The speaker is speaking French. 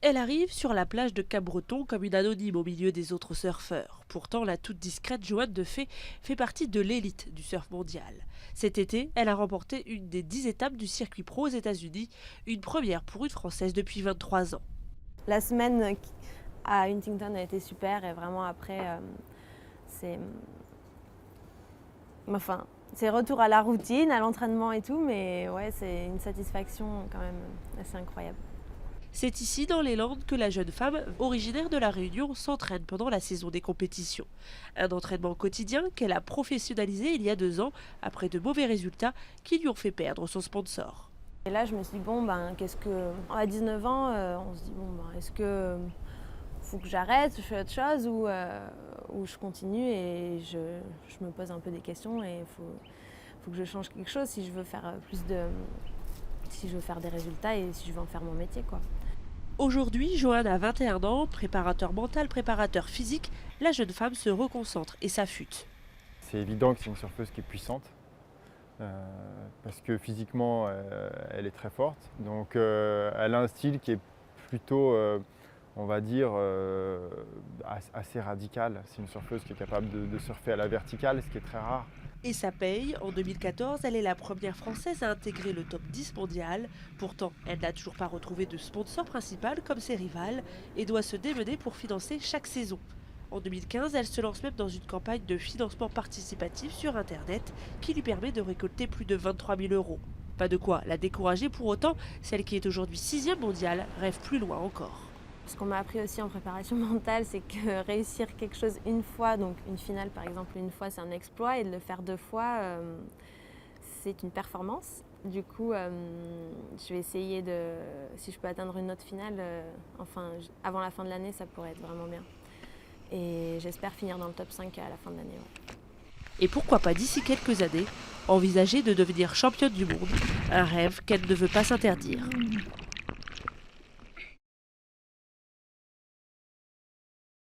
Elle arrive sur la plage de Cap-Breton comme une anonyme au milieu des autres surfeurs. Pourtant, la toute discrète Johanne Defay fait partie de l'élite du surf mondial. Cet été, elle a remporté une des 10 étapes du circuit pro aux États-Unis, une première pour une Française depuis 23 ans. La semaine à Huntington a été super et vraiment après, c'est enfin, c'est retour à la routine, à l'entraînement et tout, mais ouais, c'est une satisfaction quand même assez incroyable. C'est ici, dans les Landes, que la jeune femme, originaire de La Réunion, s'entraîne pendant la saison des compétitions. Un entraînement quotidien qu'elle a professionnalisé il y a 2 ans, après de mauvais résultats qui lui ont fait perdre son sponsor. Et là, je me suis dit, bon, ben, à 19 ans, on se dit, bon, ben, est-ce que faut que j'arrête, je fais autre chose ou je continue et je me pose un peu des questions et faut que je change quelque chose si je veux faire si je veux faire des résultats et si je veux en faire mon métier, quoi. Aujourd'hui, Johanne a 21 ans, préparateur mental, préparateur physique. La jeune femme se reconcentre et s'affûte. C'est évident que c'est une surfeuse qui est puissante, parce que physiquement, elle est très forte. Donc elle a un style qui est plutôt, on va dire, assez radical. C'est une surfeuse qui est capable de surfer à la verticale, ce qui est très rare. Et ça paye. En 2014, elle est la première Française à intégrer le top 10 mondial. Pourtant, elle n'a toujours pas retrouvé de sponsor principal comme ses rivales et doit se démener pour financer chaque saison. En 2015, elle se lance même dans une campagne de financement participatif sur Internet qui lui permet de récolter plus de 23 000 euros. Pas de quoi la décourager pour autant, celle qui est aujourd'hui 6e mondiale rêve plus loin encore. Ce qu'on m'a appris aussi en préparation mentale, c'est que réussir quelque chose une fois, donc une finale par exemple une fois, c'est un exploit, et de le faire 2 fois, c'est une performance. Du coup, je vais essayer si je peux atteindre une autre finale, avant la fin de l'année, ça pourrait être vraiment bien. Et j'espère finir dans le top 5 à la fin de l'année. Ouais. Et pourquoi pas d'ici quelques années, envisager de devenir championne du monde, un rêve qu'elle ne veut pas s'interdire.